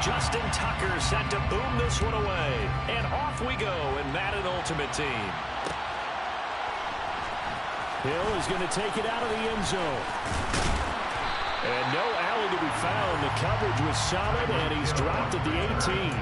Justin Tucker set to boom this one away. And off we go in Madden Ultimate Team. Hill is going to take it out of the end zone. And no alley to be found. The coverage was solid, and he's dropped at the 18.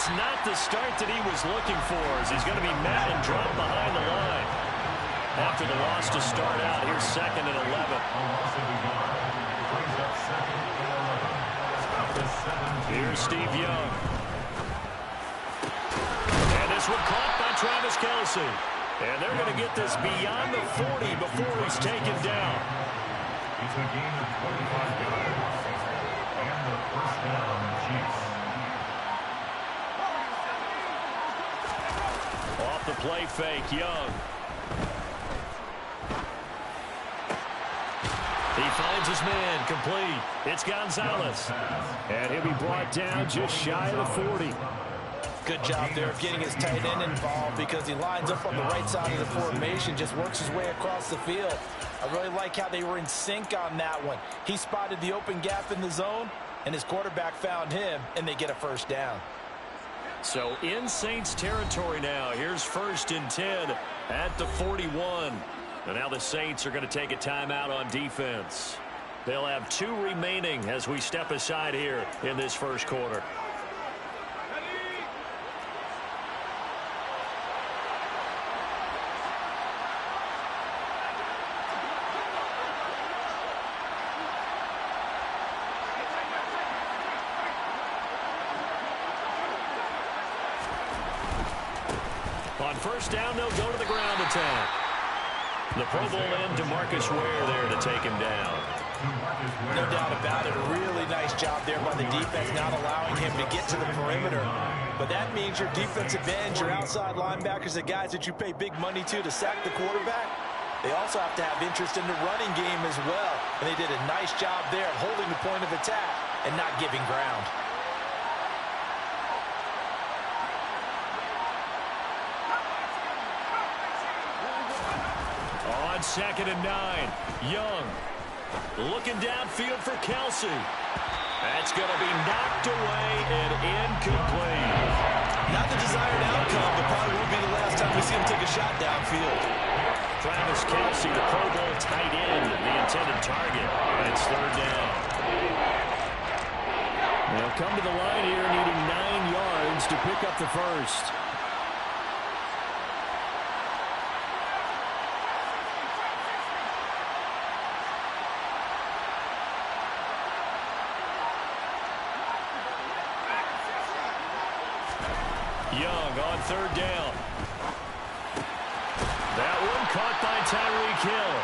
Not the start that he was looking for, as he's going to be met and dropped behind the line. After the loss to start out, here's 2nd and 11. Here's Steve Young. And this one caught by Travis Kelce. And they're going to get this beyond the 40 before he's taken down. It's a gain of 25 yards. And the first down, Chiefs. Off the play fake, Young. He finds his man, complete. It's Gonzalez. And he'll be brought down just shy of the 40. Good job there of getting his tight end involved, because he lines up on the right side of the formation, just works his way across the field. I really like how they were in sync on that one. He spotted the open gap in the zone, and his quarterback found him, and they get a first down. So in Saints territory now. Here's 1st and 10 at the 41. And now the Saints are going to take a timeout on defense. They'll have 2 remaining as we step aside here in this first quarter. On first down, they'll go to the ground attack. The Pro Bowl end, DeMarcus Ware there to take him down. No doubt about it. A really nice job there by the defense, not allowing him to get to the perimeter. But that means your defensive ends, your outside linebackers, the guys that you pay big money to sack the quarterback, they also have to have interest in the running game as well. And they did a nice job there of holding the point of attack and not giving ground. On 2nd and 9, Young looking downfield for Kelce. That's going to be knocked away and incomplete. Not the desired outcome, but probably won't be the last time we see him take a shot downfield. Travis Kelce, the Pro Bowl tight end, the intended target. And it's 3rd down. They'll come to the line here needing 9 yards to pick up the first. Young on 3rd down. That one caught by Tyreek Hill.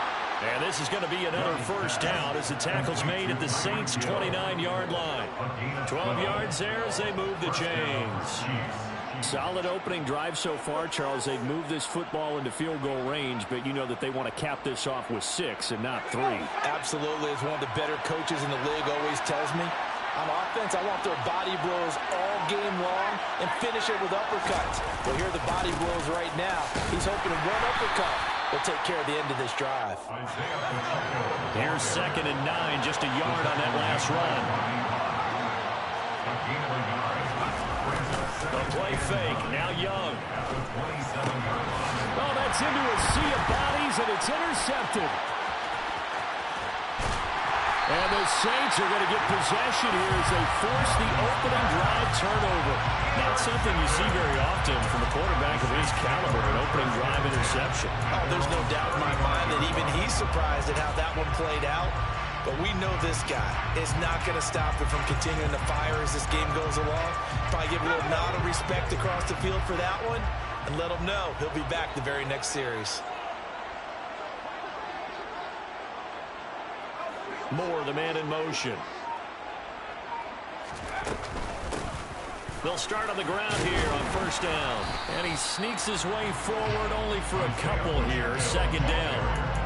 And this is going to be another first down as the tackle's made at the Saints' 29-yard line. 12 yards there as they move the chains. Solid opening drive so far, Charles. They've moved this football into field goal range, but you know that they want to cap this off with 6 and not 3. Absolutely. As one of the better coaches in the league always tells me, on offense, I want their body blows all game long and finish it with uppercuts. Well, here are the body blows right now. He's hoping one uppercut will take care of the end of this drive. Here's 2nd and 9, just a yard on that last run. The play fake, now Young. Oh, that's into a sea of bodies, and it's intercepted. And the Saints are going to get possession here as they force the opening drive turnover. Not something you see very often from a quarterback of his caliber, an opening drive interception. Oh, there's no doubt in my mind that even he's surprised at how that one played out. But we know this guy is not going to stop him from continuing to fire as this game goes along. Probably give a little nod of respect across the field for that one and let him know he'll be back the very next series. Moore, the man in motion. They'll start on the ground here on first down. And he sneaks his way forward only for a couple here. Second down.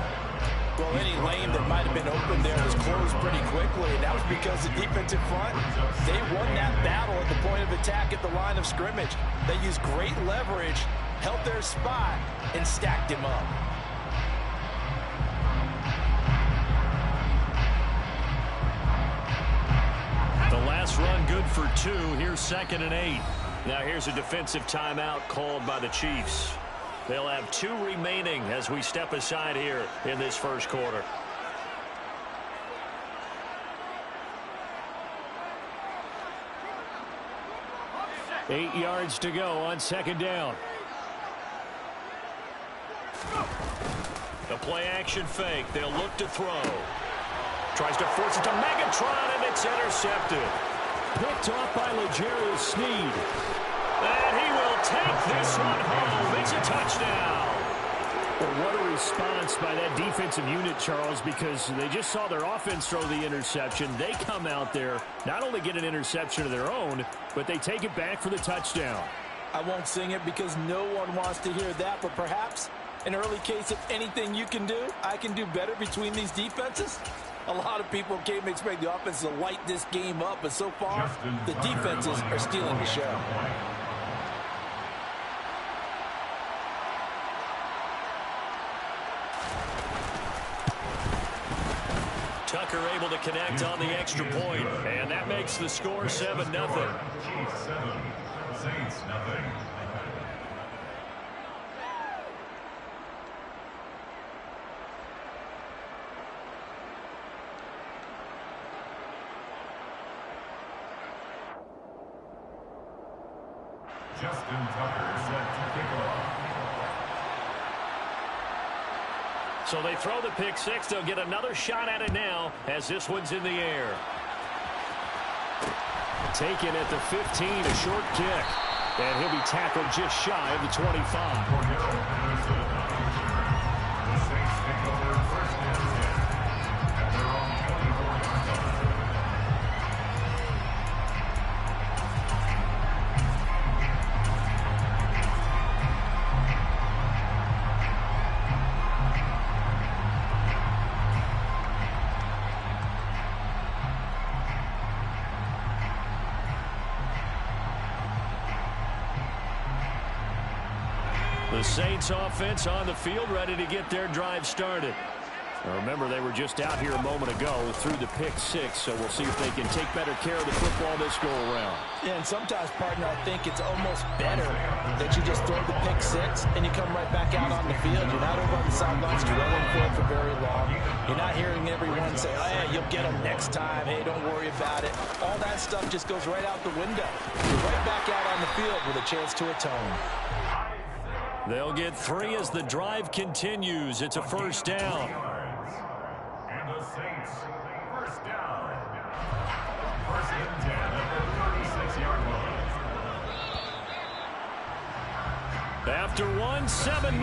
Well, any lane that might have been open there was closed pretty quickly, and that was because the defensive front, they won that battle at the point of attack at the line of scrimmage. They used great leverage, held their spot, and stacked him up. The last run good for 2. Here's 2nd and 8. Now here's a defensive timeout called by the Chiefs. They'll have 2 remaining as we step aside here in this first quarter. Eight yards to go on second down. The play action fake. They'll look to throw. Tries to force it to Megatron, and it's intercepted. Picked off by L'Jarius Sneed. And he will take this one home. It's a touchdown. Well, what a response by that defensive unit, Charles, because they just saw their offense throw the interception. They come out there, not only get an interception of their own, but they take it back for the touchdown. I won't sing it because no one wants to hear that, but perhaps an early case of anything you can do, I can do better between these defenses. A lot of people came to expect the offense to light this game up, but so far, the defenses are stealing the show. Tucker able to connect on the extra point, and that makes the score 7-0. Chiefs 7, Saints nothing. Justin Tucker set to kick off. So they throw the pick six. They'll get another shot at it now as this one's in the air. Taken at the 15, a short kick. And he'll be tackled just shy of the 25. The Saints take over first and 10 at their own 24-yard line. The Saints offense on the field, ready to get their drive started. Now remember, they were just out here a moment ago through the pick six, so we'll see if they can take better care of the football this go around. Yeah, and sometimes, partner, I think it's almost better that you just throw the pick six and you come right back out on the field. You're not over on the sidelines dwelling for it for very long. You're not hearing everyone say, oh, yeah, you'll get them next time. Hey, don't worry about it. All that stuff just goes right out the window. You're right back out on the field with a chance to atone. They'll get 3 as the drive continues. It's a first down. And the Saints, first down. First and 10 at the 36-yard line. After one, 7-0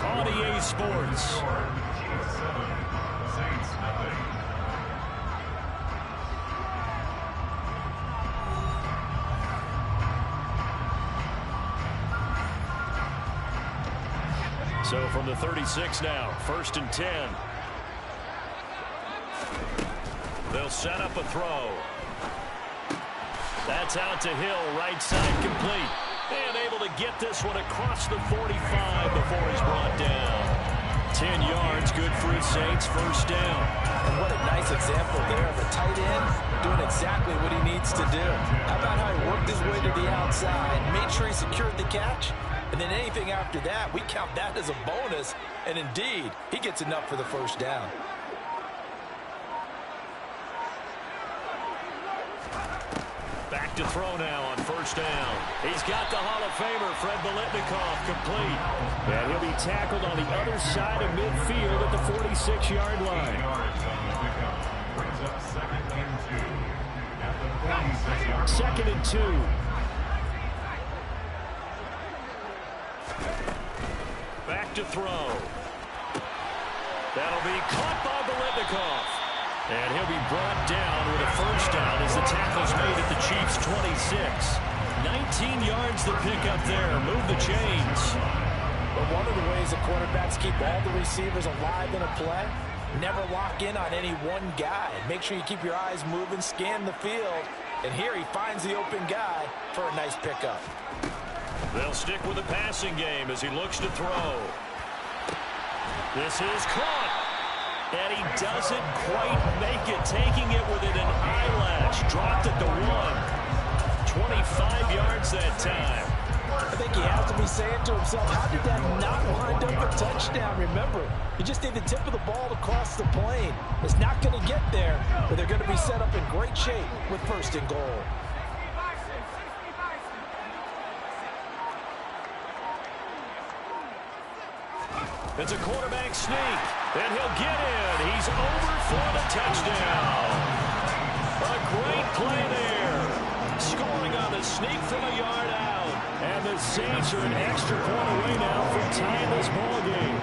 on EA Sports. Chiefs 7, Saints nothing. So from the 36 now, first and 10. They'll set up a throw. That's out to Hill, right side complete. And able to get this one across the 45 before he's brought down. 10 yards, good for his Saints, first down. And what a nice example there of a tight end doing exactly what he needs to do. How about how he worked his way to the outside, made sure he secured the catch, and then anything after that, we count that as a bonus. And indeed, he gets enough for the first down. Back to throw now on first down. He's got the Hall of Famer, Fred Biletnikoff, complete. And he'll be tackled on the other side of midfield at the 46-yard line. 2nd and 2. Back to throw. That'll be caught by Biletnikoff. And he'll be brought down with a first down as the tackle's made at the Chiefs' 26. 19 yards to pick up there. Move the chains. But one of the ways the quarterbacks keep all the receivers alive in a play, never lock in on any one guy. Make sure you keep your eyes moving, scan the field. And here he finds the open guy for a nice pickup. They'll stick with the passing game as he looks to throw. This is caught. And he doesn't quite make it, taking it within an eyelash. Dropped at the 1. 25 yards that time. I think he has to be saying to himself, how did that not wind up a touchdown? Remember, you just need the tip of the ball to cross the plane. It's not going to get there, but they're going to be set up in great shape with 1st and goal. It's a quarterback sneak, and he'll get in. He's over for the touchdown. A great play there. Scoring on the sneak from a yard out. And the Saints are an extra point away now from tying this ball game.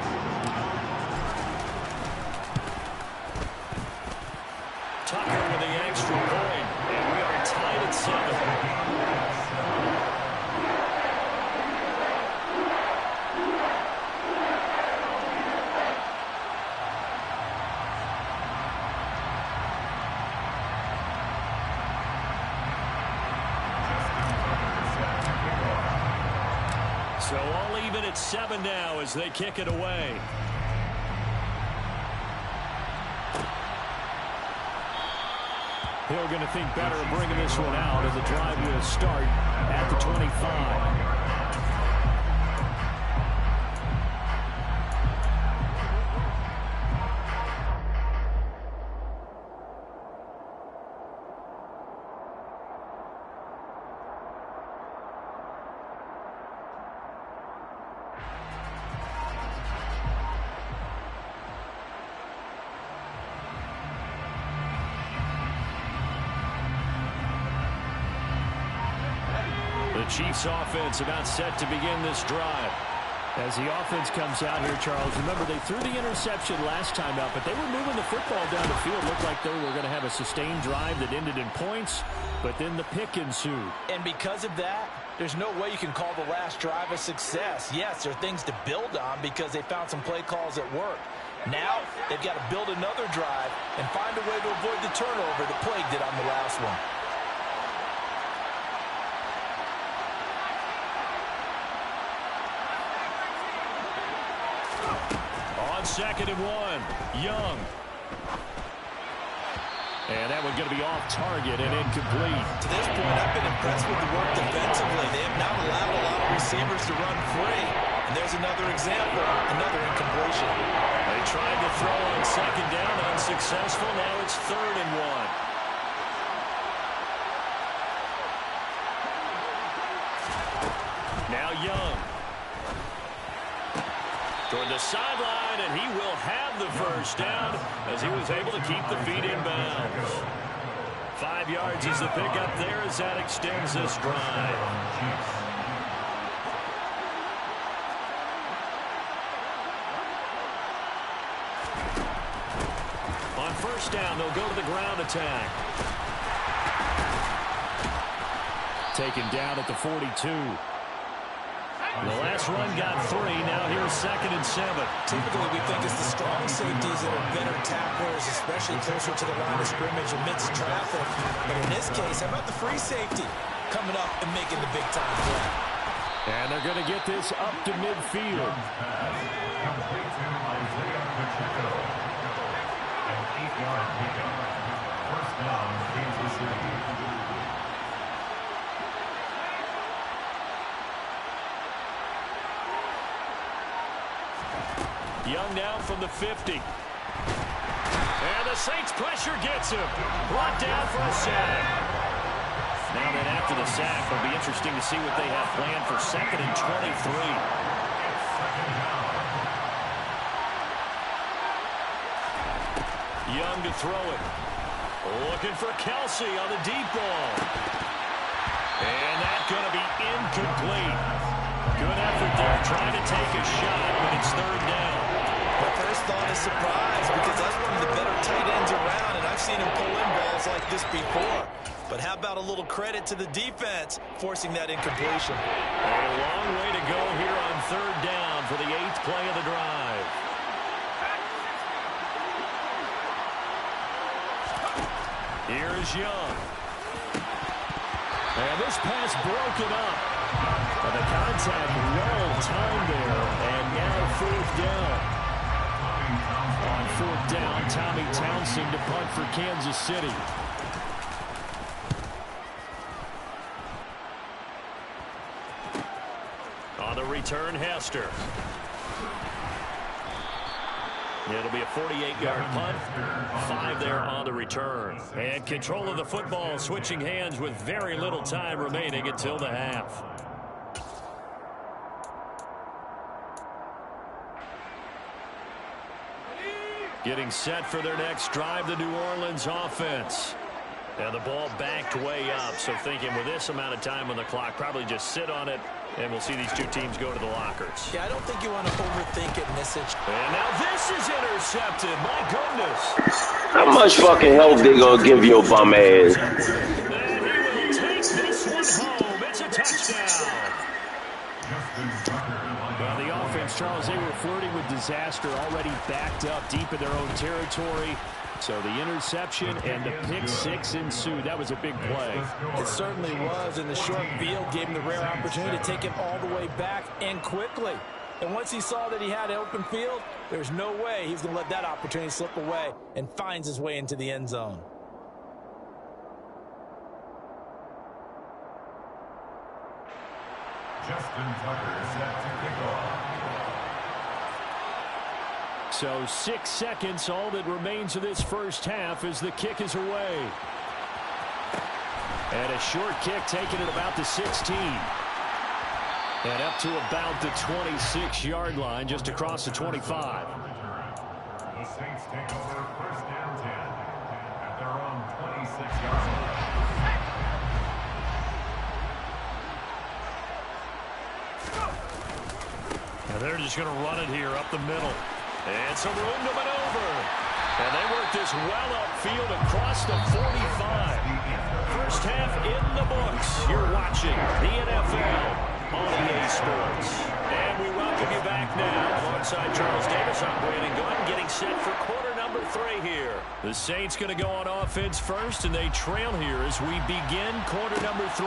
Tucker with the extra point, and we are tied at 7. So all even at 7 now as they kick it away. Hill going to think better of bringing this one out, and the drive will start at the 25. The Chiefs offense about set to begin this drive. As the offense comes out here, Charles, remember they threw the interception last time out, but they were moving the football down the field. Looked like they were going to have a sustained drive that ended in points, but then the pick ensued. And because of that, there's no way you can call the last drive a success. Yes, there are things to build on because they found some play calls that work. Now they've got to build another drive and find a way to avoid the turnover that plagued it on the last one. On 2nd and 1, Young. And that one's going to be off target and incomplete. To this point, I've been impressed with the work defensively. They have not allowed a lot of receivers to run free. And there's another example, another incompletion. They tried to throw on 2nd down, unsuccessful. Now it's 3rd and 1. Now Young. Toward the sideline, and he will have the first down as he was able to keep the feet in bounds. 5 yards is the pickup there as that extends this drive. On 1st down, they'll go to the ground attack. Taken down at the 42. The last run got 3. Now here's 2nd and 7. Typically, we think it's the strong safeties that are better tacklers, especially closer to the line of scrimmage amidst traffic. But in this case, how about the free safety coming up and making the big-time play? And they're going to get this up to midfield. Complete to Isaiah Pacheco. An 8-yard pickup. First down, Kansas City. Young now from the 50. And the Saints pressure gets him. Brought down for a sack. Now then after the sack, it'll be interesting to see what they have planned for 2nd and 23. Young to throw it. Looking for Kelsey on the deep ball. And that's going to be incomplete. Good effort there, trying to take a shot, but it's third down. My first thought is surprise, because that's one of the better tight ends around, and I've seen him pull in balls like this before. But how about a little credit to the defense forcing that incompletion? A long way to go here on third down for the 8th play of the drive. Here's Young. And this pass broken up. And the contact well timed there. And now fourth down. On fourth down, Tommy Townsend to punt for Kansas City. On the return, Hester. It'll be a 48-yard punt. 5 there on the return. And control of the football switching hands with very little time remaining until the half. Getting set for their next drive, the New Orleans offense. And the ball backed way up, so thinking with this amount of time on the clock, probably just sit on it, and we'll see these two teams go to the lockers. Yeah, I don't think you want to overthink it in this situation. And now this is intercepted. My goodness. How much fucking help they gonna give your bum ass? And he will take this one home. It's a touchdown. Well, the offense, Charles, they were flirting with disaster, already backed up deep in their own territory. So the interception and the pick six ensued. That was a big play. It certainly was, and the short field gave him the rare opportunity to take it all the way back and quickly. And once he saw that he had an open field, there's no way he's going to let that opportunity slip away, and finds his way into the end zone. Justin Tucker set to kick off. So 6 seconds, all that remains of this first half as the kick is away. And a short kick taken at about the 16. And up to about the 26-yard line, just across the 25. The Saints take over first down 10 at their own 26-yard line. And they're just going to run it here up the middle. And some room to maneuver. And they work this well upfield across the 45. First half in the books. You're watching the NFL on EA Sports. And we welcome you back now. Alongside Charles Davis, I'm Brandon Gunn, getting set for quarter number 3 here. The Saints going to go on offense first, and they trail here as we begin quarter number 3.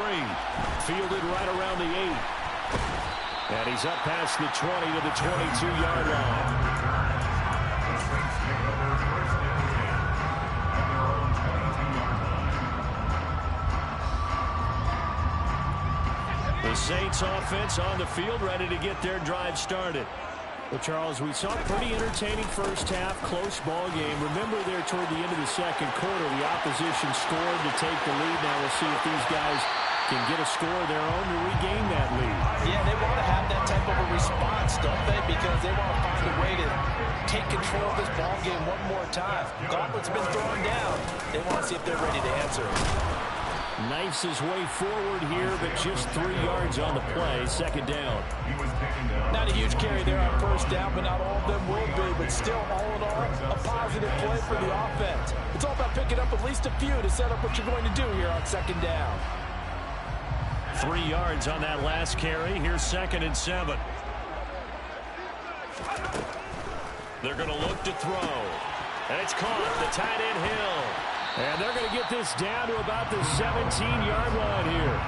Fielded right around the 8. And he's up past the 20 to the 22-yard line. The Saints offense on the field, ready to get their drive started. Well, Charles, we saw a pretty entertaining first half, close ball game. Remember there toward the end of the second quarter, the opposition scored to take the lead. Now we'll see if these guys can get a score of their own to regain that lead. Yeah, they want to have that type of a response, don't they? Because they want to find a way to take control of this ball game one more time. Gauntlet's been thrown down. They want to see if they're ready to answer it. Knifes his way forward here, but just 3 yards on the play. Second down. Not a huge carry there on first down, but not all of them will be. But still, all in all, a positive play for the offense. It's all about picking up at least a few to set up what you're going to do here on second down. 3 yards on that last carry. Here's 2nd and 7. They're going to look to throw. And it's caught. The tight end Hill. And they're going to get this down to about the 17-yard line here.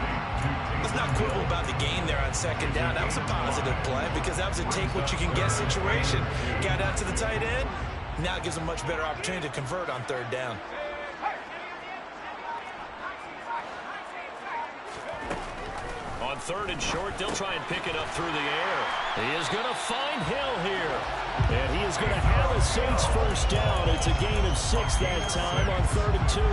Let's not quibble about the gain there on second down. That was a positive play because that was a take-what-you-can-get situation. Got out to the tight end. Now it gives them a much better opportunity to convert on third down. On 3rd and short, they'll try and pick it up through the air. He is going to find Hill here. And he is going to have a Saints first down. It's a gain of 6 that time on 3rd and 2.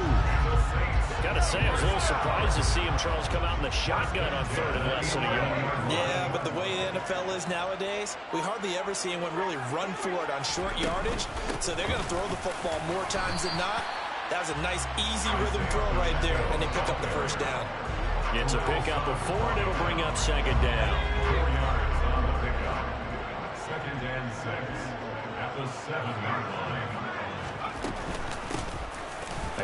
Got to say, I was a little surprised to see him, Charles, come out in the shotgun on 3rd and less than a yard. Yeah, but the way the NFL is nowadays, we hardly ever see anyone really run for it on short yardage. So they're going to throw the football more times than not. That was a nice, easy rhythm throw right there, and they pick up the first down. It's a pickup of 4, and it'll bring up second down. 4 yards on the pickup. Second and 6 at the 7-yard line.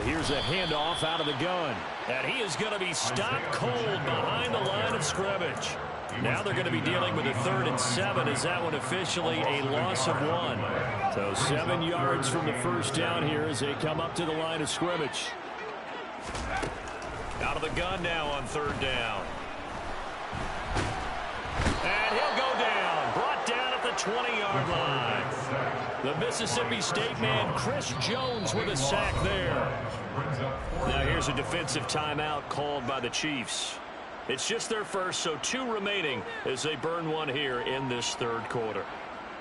Here's a handoff out of the gun. And he is going to be stopped cold behind the line of scrimmage. Now they're going to be dealing with a 3rd and 7 as that one officially a loss of 1. So 7 yards from the first down here as they come up to the line of scrimmage. Out of the gun now on 3rd down. And he'll go down. Brought down at the 20-yard line. The Mississippi State man, Chris Jones, with a sack there. Now here's a defensive timeout called by the Chiefs. It's just their first, so 2 remaining as they burn one here in this 3rd quarter.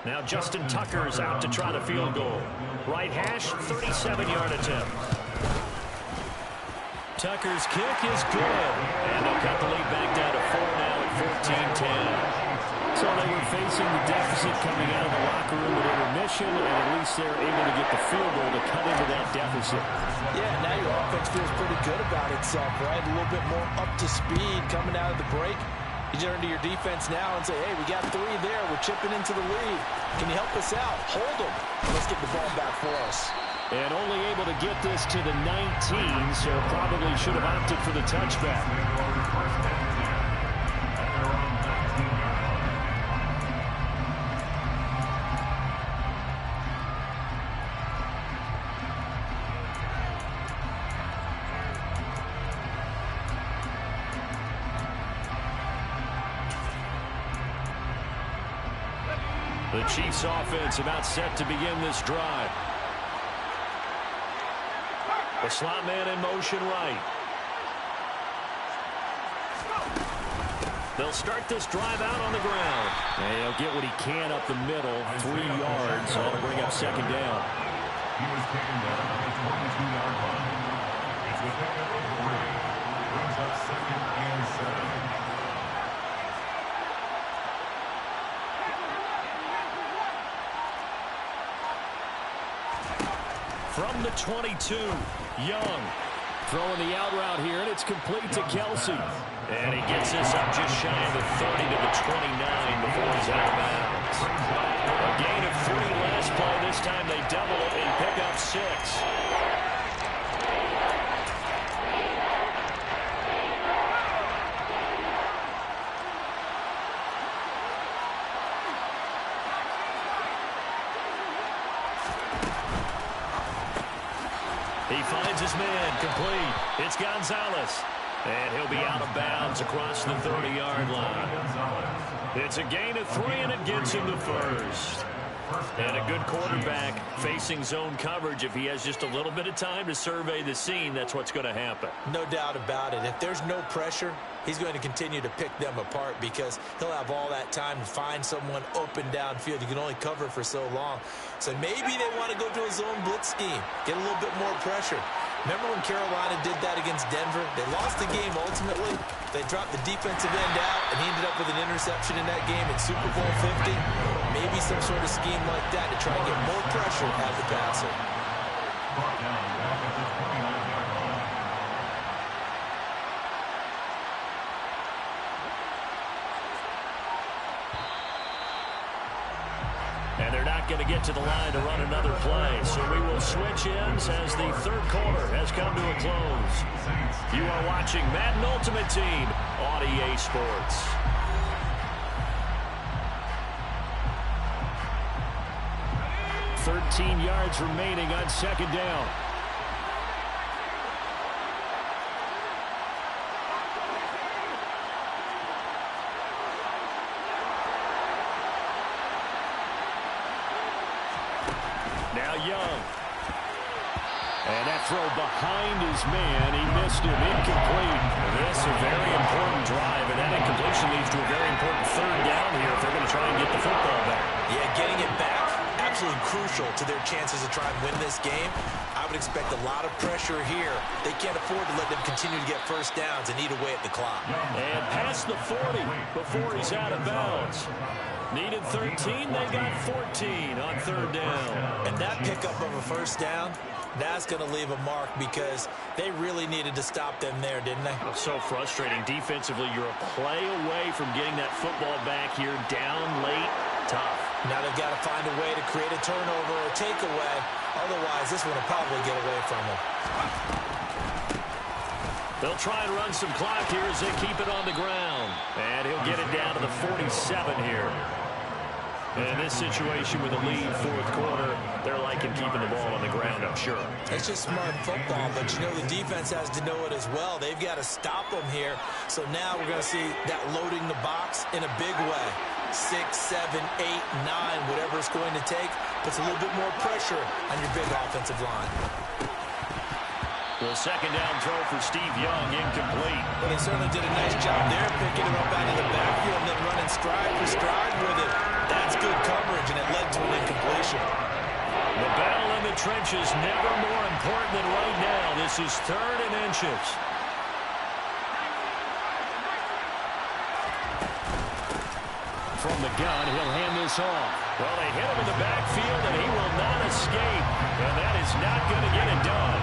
Now Justin Tucker's out to try the field goal. Right hash, 37-yard attempt. Tucker's kick is good. And they'll cut the lead back down to 4 now at 14-10. So they were facing the deficit coming out of the locker room at intermission, and at least they're able to get the field goal to cut into that deficit. Yeah, now your offense feels pretty good about itself, right? A little bit more up to speed coming out of the break. You turn to your defense now and say, hey, we got 3 there. We're chipping into the lead. Can you help us out? Hold them. Let's get the ball back for us. And only able to get this to the 19, so probably should have opted for the touchback. The Chiefs offense about set to begin this drive. The slot man in motion right. They'll start this drive out on the ground. And he'll get what he can up the middle, 3 yards. That'll bring up second down. He was taken down at the 22-yard line. It's a pickup of 3. Brings up second and 7. From the 22, Young throwing the out route here, and it's complete to Kelsey. And he gets this up just shy of the 30 to the 29 before he's out of bounds. A gain of 3 last play. This time they double it and pick up 6. He finds his man, complete. It's Gonzalez. And he'll be out of bounds across the 30-yard line. It's a gain of 3, and it gets him the first. And a good quarterback facing zone coverage. If he has just a little bit of time to survey the scene, that's what's going to happen. No doubt about it. If there's no pressure, he's going to continue to pick them apart because he'll have all that time to find someone open downfield. You can only cover for so long. So maybe they want to go to a zone blitz scheme, get a little bit more pressure. Remember when Carolina did that against Denver? They lost the game ultimately. They dropped the defensive end out, and he ended up with an interception in that game in Super Bowl 50. Maybe some sort of scheme like that to try and get more pressure at the passer. Brought down back at the 29-yard line. And they're not going to get to the line to run another play. So we will switch ends as the 3rd quarter has come to a close. You are watching Madden Ultimate Team on EA Sports. "13 yards remaining on second down. Now Young. And that throw behind his man. He missed him. Incomplete. This is a very important drive, and that incompletion leads to a very important 3rd down here if they're going to try and get the football back. Yeah, getting it back, absolutely crucial to their chances to try and win this game. I would expect a lot of pressure here. They can't afford to let them continue to get first downs and eat away at the clock. And past the 40 before he's out of bounds. Needed 13, they got 14 on 3rd down. And that pickup of a first down That's going to leave a mark because they really needed to stop them there, didn't they? So frustrating. Defensively, you're a play away from getting that football back here. Down late, tough. Now they've got to find a way to create a turnover or takeaway. Otherwise, this one will probably get away from them. They'll try and run some clock here as they keep it on the ground. And he'll get it down to the 47 here. In this situation with a lead fourth quarter, they're liking keeping the ball on the ground, I'm sure. It's just smart football, but you know the defense has to know it as well. They've got to stop them here. So now we're going to see that loading the box in a big way. 6, 7, 8, 9, whatever it's going to take, puts a little bit more pressure on your big offensive line. Well, second down throw for Steve Young, incomplete. But they certainly did a nice job there, picking him up out of the backfield and then running stride for stride with it. That's good coverage, and it led to an incompletion. The battle in the trenches, never more important than right now. This is 3rd and inches. From the gun, he'll hand this off. Well, they hit him in the backfield, and he will not escape. And that is not going to get it done.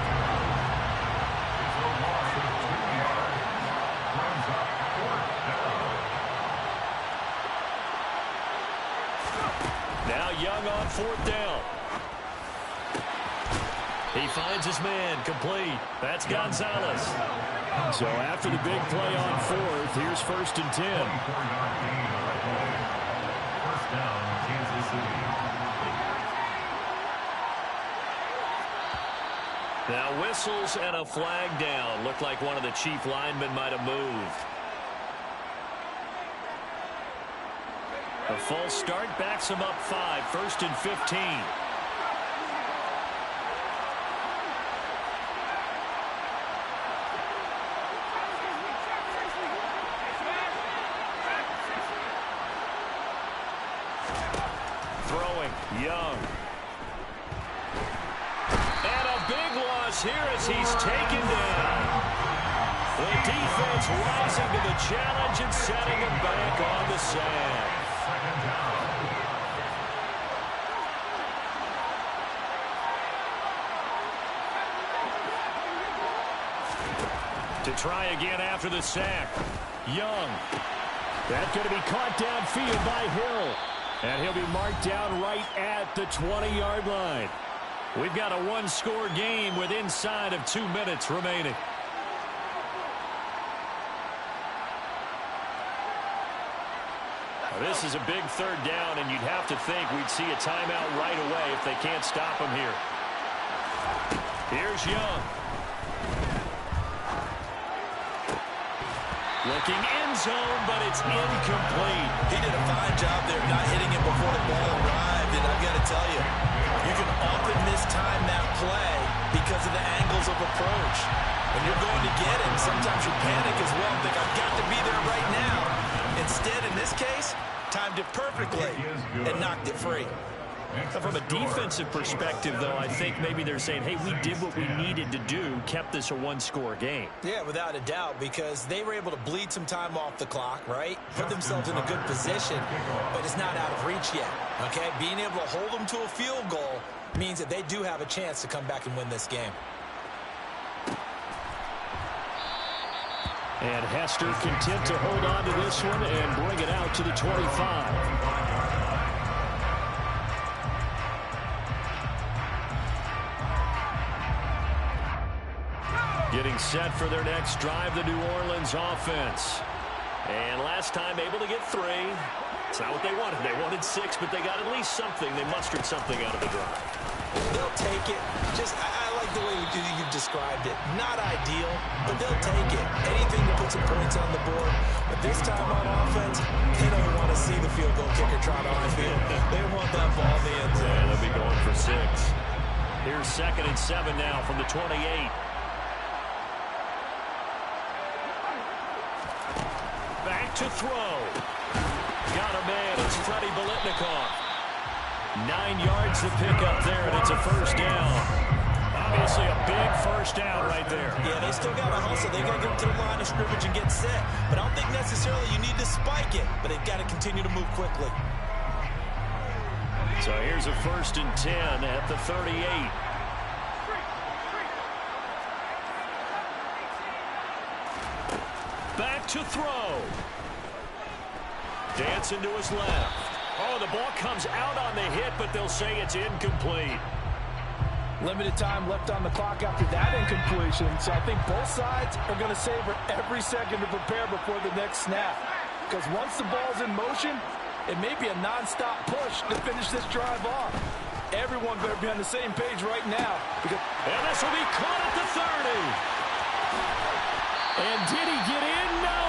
Now Young on 4th down. He finds his man, complete. That's Gonzalez. So after the big play on 4th, here's 1st and 10. First down, Kansas City. Now whistles and a flag down. Looked like one of the chief linemen might have moved. A false start backs him up 5, 1st and 15. Throwing, Young. And a big loss here as he's taken down. The defense rising to the challenge and setting him back on the sand. To try again after the sack. Young. That's going to be caught downfield by Hill. And he'll be marked down right at the 20-yard line. We've got a one-score game with inside of 2 minutes remaining. This is a big 3rd down, and you'd have to think we'd see a timeout right away if they can't stop him here. Here's Young. Looking end zone, but it's incomplete. He did a fine job there not hitting him before the ball arrived, and I've got to tell you, you can often mistime that play because of the angles of approach. When you're going to get him, sometimes you panic as well and think, I've got to be there right now. Instead, in this case, timed it perfectly and knocked it free. From a defensive perspective, though, I think maybe they're saying, hey, we did what we needed to do, kept this a one-score game. Yeah, without a doubt, because they were able to bleed some time off the clock, right? Put themselves in a good position, but it's not out of reach yet, okay? Being able to hold them to a field goal means that they do have a chance to come back and win this game. And Hester content to hold on to this one and bring it out to the 25. Getting set for their next drive, the New Orleans offense. And last time able to get 3. It's not what they wanted. They wanted 6, but they got at least something. They mustered something out of the drive. They'll take it. I like the way you described it. Not ideal, but they'll take it. Anything to put some points on the board. But this time on offense, they don't want to see the field goal kicker trot on the field. They want that ball in the end zone. Yeah, they'll be going for 6. Here's 2nd and 7 now from the 28. Back to throw. Got a man. It's Freddie Biletnikoff. 9 yards to pick up there, and it's a first down. Obviously a big first down right there. Yeah, they still got to hustle. They got to get to the line of scrimmage and get set. But I don't think necessarily you need to spike it, but they've got to continue to move quickly. So here's a 1st and 10 at the 38. to throw. Dancing to his left. Oh, the ball comes out on the hit, but they'll say it's incomplete. Limited time left on the clock after that incompletion, so I think both sides are going to savor every second to prepare before the next snap. Because once the ball's in motion, it may be a non-stop push to finish this drive off. Everyone better be on the same page right now. And this will be caught at the 30. And did he get in? No.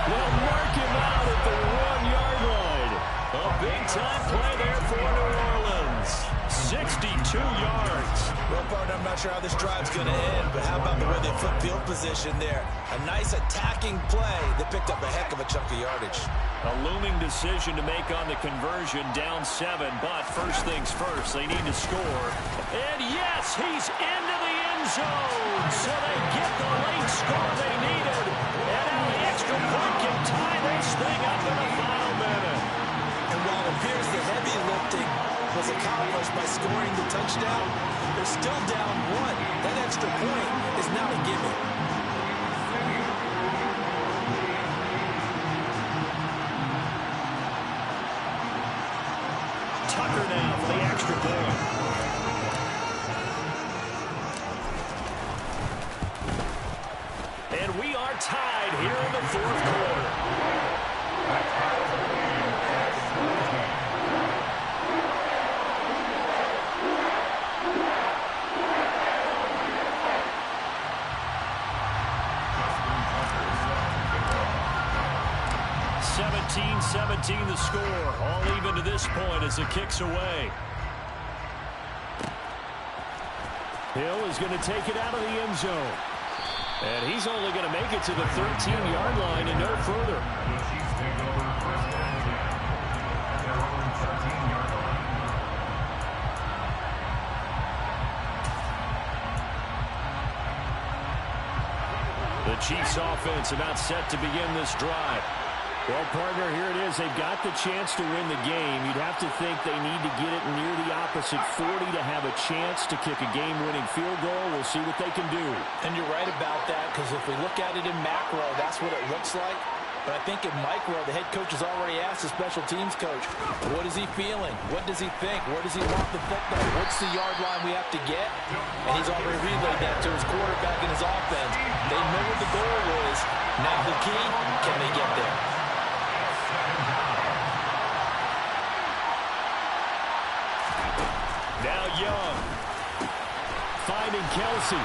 They'll mark him out at the 1-yard line. A big-time play there for New Orleans. 62 yards. Well, partner, I'm not sure how this drive's going to end, but how about the way they flip field position there? A nice attacking play that picked up a heck of a chunk of yardage. A looming decision to make on the conversion, down 7, but first things first, they need to score. And yes, he's into the end zone, so they get the late score they needed. And now the extra point can tie this thing up in the final minute. And while it appears the heavy lifting was accomplished by scoring the touchdown, they're still down 1. That extra point is now a gimme. Tucker now for the extra point. And we are tied here in the fourth quarter. 17-17 the score. All even to this point as it kicks away. Hill is going to take it out of the end zone. And he's only going to make it to the 13-yard line and no further. The Chiefs offense about set to begin this drive. Well, partner, here it is. They've got the chance to win the game. You'd have to think they need to get it near the opposite 40 to have a chance to kick a game-winning field goal. We'll see what they can do. And you're right about that, because if we look at it in macro, that's what it looks like. But I think in micro, the head coach has already asked the special teams coach, what is he feeling? What does he think? Where does he want the football? What's the yard line we have to get? And he's already relayed that to his quarterback and his offense. They know what the goal is. Now the key, can they get there? Now Young finding Kelsey.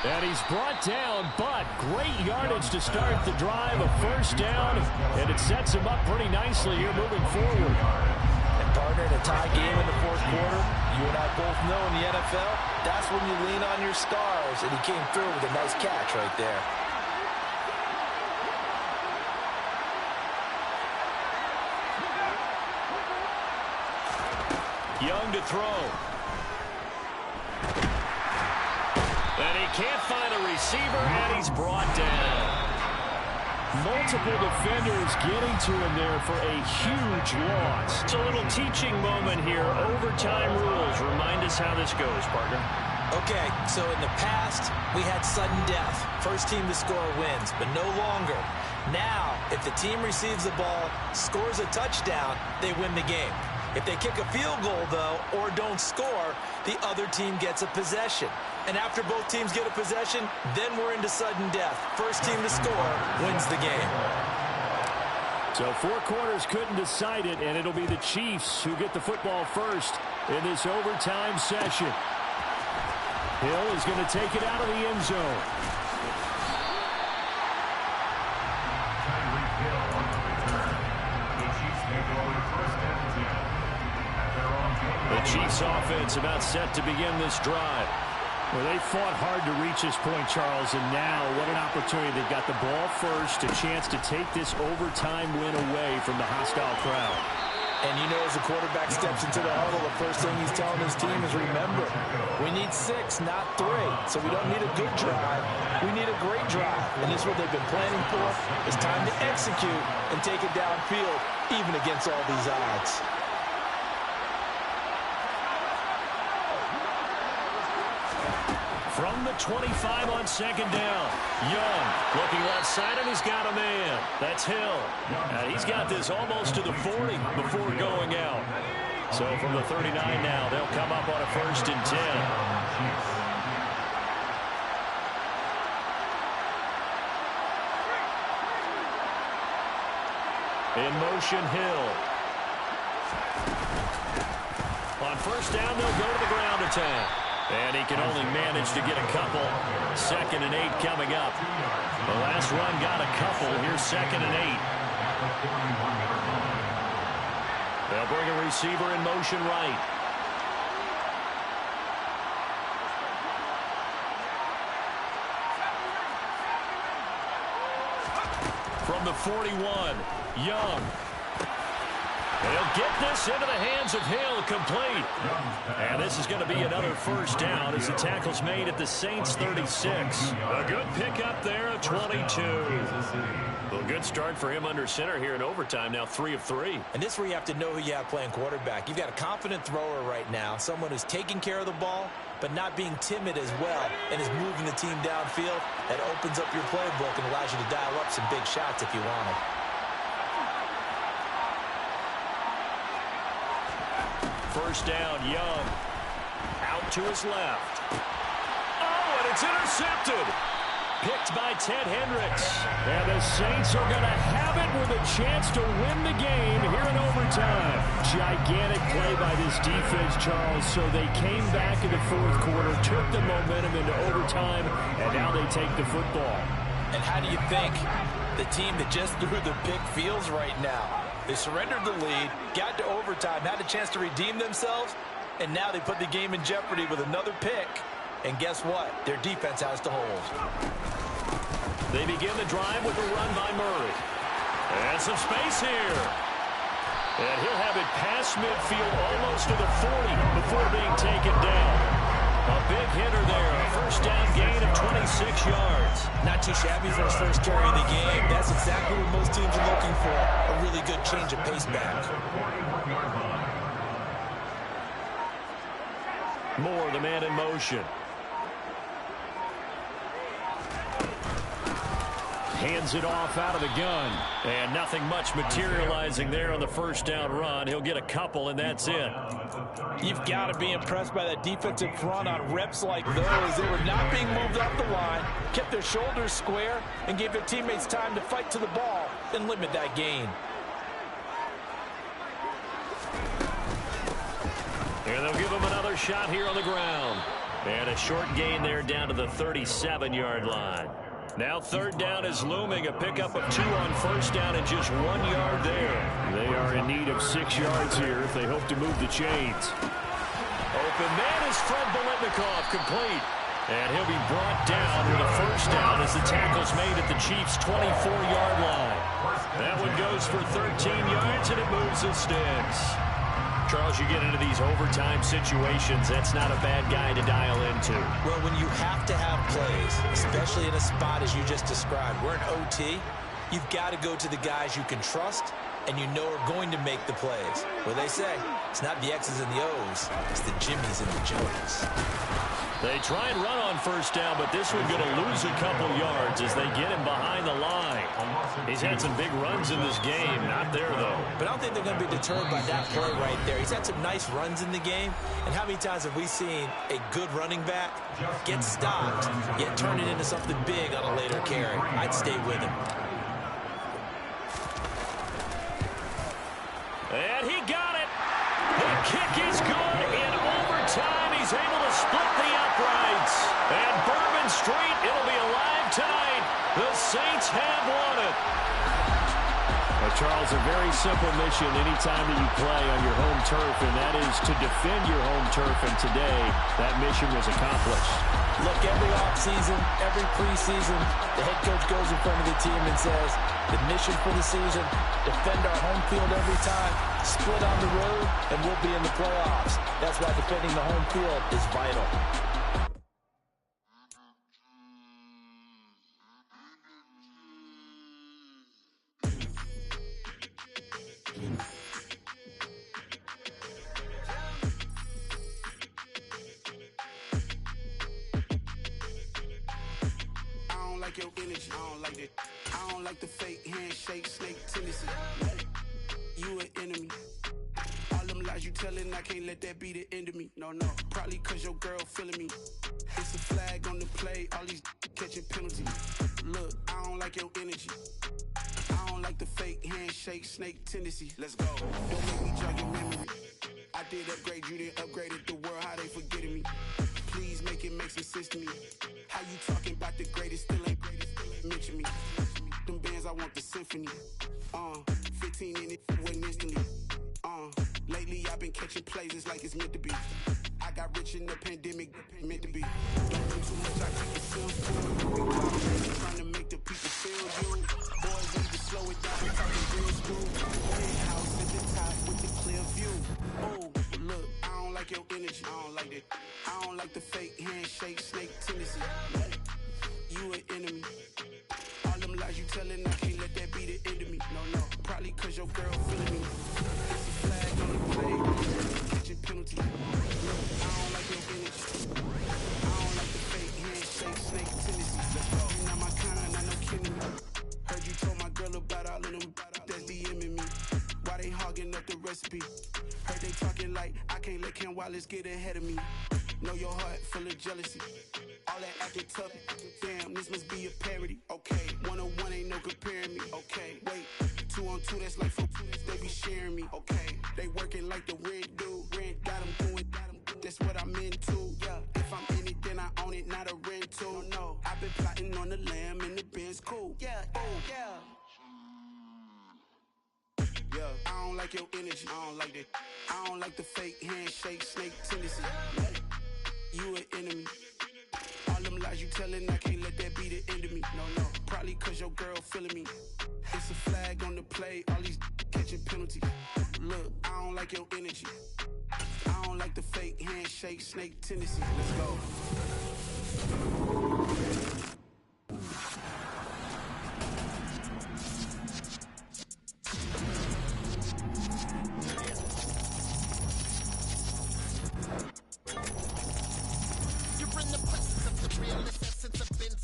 And he's brought down, but great yardage to start the drive. A first down, and it sets him up pretty nicely here moving forward. And partner, in a tie game in the fourth quarter, you and I both know in the NFL, that's when you lean on your stars. And he came through with a nice catch right there. Young to throw. And he can't find a receiver, and he's brought down. Multiple defenders getting to him there for a huge loss. It's a little teaching moment here. Overtime rules. Remind us how this goes, partner. Okay, so in the past, we had sudden death. First team to score wins, but no longer. Now, if the team receives the ball, scores a touchdown, they win the game. If they kick a field goal, though, or don't score, the other team gets a possession. And after both teams get a possession, then we're into sudden death. First team to score wins the game. So 4 quarters couldn't decide it, and it'll be the Chiefs who get the football first in this overtime session. Hill is going to take it out of the end zone. The Chiefs offense about set to begin this drive. Well, they fought hard to reach this point, Charles, and now what an opportunity. They've got the ball first, a chance to take this overtime win away from the hostile crowd. And you know, as the quarterback steps into the huddle, the first thing he's telling his team is, remember, we need 6, not 3. So we don't need a good drive. We need a great drive. And this is what they've been planning for. It's time to execute and take it downfield, even against all these odds. From the 25 on second down. Young looking left side, and he's got a man. That's Hill. He's got this almost to the 40 before going out. So from the 39 now, they'll come up on a 1st and 10. In motion, Hill. On 1st down, they'll go to the ground attack. And he can only manage to get a couple. 2nd and 8 coming up. The last run got a couple. Here's 2nd and 8. They'll bring a receiver in motion right. From the 41, Young. They'll get this into the hands of Hill, complete. And this is going to be another 1st down as the tackle's made at the Saints 36. A good pickup there, a 22. Well, good start for him under center here in overtime, now 3 of 3. And this is where you have to know who you have playing quarterback. You've got a confident thrower right now, someone who's taking care of the ball, but not being timid as well, and is moving the team downfield. That opens up your playbook and allows you to dial up some big shots if you want them. First down, Young. Out to his left. Oh, and it's intercepted. Picked by Ted Hendricks. And the Saints are going to have it with a chance to win the game here in overtime. Gigantic play by this defense, Charles. So they came back in the 4th quarter, took the momentum into overtime, and now they take the football. And how do you think the team that just threw the pick feels right now? They surrendered the lead, got to overtime, had a chance to redeem themselves, and now they put the game in jeopardy with another pick. And guess what? Their defense has to hold. They begin the drive with a run by Murray. And some space here. And he'll have it past midfield almost to the 40 before being taken down. A big hitter there. A 1st down gain of 26 yards. Not too shabby for his first carry of the game. That's exactly what most teams are looking for. A really good change of pace back. Moore, the man in motion. Hands it off out of the gun. And nothing much materializing there on the 1st down run. He'll get a couple, and that's it. You've got to be impressed by that defensive front on reps like those. They were not being moved off the line, kept their shoulders square, and gave their teammates time to fight to the ball and limit that gain. And they'll give him another shot here on the ground. And a short gain there down to the 37-yard line. Now 3rd down is looming. A pickup of 2 on 1st down and just 1 yard there. They are in need of 6 yards here if they hope to move the chains. Open man is Fred Biletnikoff, complete. And he'll be brought down with a 1st down as the tackle's made at the Chiefs' 24-yard line. That one goes for 13 yards, and it moves the sticks. Charles, you get into these overtime situations, that's not a bad guy to dial into. Well, when you have to have plays, especially in a spot as you just described, we're in OT, you've got to go to the guys you can trust and you know are going to make the plays. Well, they say, it's not the X's and the O's, it's the Jimmies and the Joes. They try and run on 1st down, but this one's going to lose a couple yards as they get him behind the line. He's had some big runs in this game. Not there, though. But I don't think they're going to be deterred by that play right there. He's had some nice runs in the game. And how many times have we seen a good running back get stopped, yet turn it into something big on a later carry? I'd stay with him. And he got it. The kick is good in overtime. He's able to split the uprights. And Bourbon Street, it'll be alive tonight. The Saints have won it. Well, Charles, a very simple mission anytime that you play on your home turf, and that is to defend your home turf. And today, that mission was accomplished. Look, every offseason, every preseason, the head coach goes in front of the team and says, the mission for the season, defend our home field every time, split on the road, and we'll be in the playoffs. That's why defending the home field is vital. like your energy. I don't like it. I don't like the fake handshake, snake tendency. You an enemy. All them lies you telling, I can't let that be the end of me. No, probably cause your girl feeling me. It's a flag on the play, all these catching penalties. Look, I don't like your energy. I don't like the fake handshake, snake tendency. Let's go. Don't make me jog your memory. I did upgrade you, then upgraded the world, how they forgetting me. Please make it make some sense to me. How you talking about the greatest, still ain't mention me. Them bands, I want the symphony. 15 in it, wasn't instantly. Lately I've been catching plays, it's like it's meant to be. I got rich in the pandemic, meant to be. Don't do too much, I keep it simple. Trying to make the people feel you. Boys need to slow it down, talking real smooth. Penthouse at the top with the clear view. Oh, look, I don't like your energy. I don't like that. I don't like the fake handshake, snake tendency. You an enemy. All them lies you telling, I can't let that be the end of me. No, probably cause your girl feeling me. It's a flag on the play, catching penalty. Look, I don't like your energy. I don't like the fake handshake, snake tendency. You're not my kind, I know kidding me. Heard you told my girl about all of them, that's DMing me. Why they hogging up the recipe? Heard they talking like I can't let Ken Wallace get ahead of me. Know your heart full of jealousy. All that acting tough, damn, this must be a parody. Okay, 1-on-1 ain't no comparing me. Okay, wait, 2-on-2, that's like 4, they be sharing me. Okay, they working like the rent do. Rent got them doing, that's what I'm into. Yeah, if I'm in it, then I own it, not a rental. No, I've been plotting on the lamb and the Benz cool. Yeah, yeah. I don't like your energy. I don't like that. I don't like the fake handshake, snake tendency. You an enemy. All them lies you telling, I can't let that be the end of me. No, probably cause your girl feeling me. It's a flag on the play, all these catching penalties. Look, I don't like your energy. I don't like the fake handshake, snake tendency. Let's go.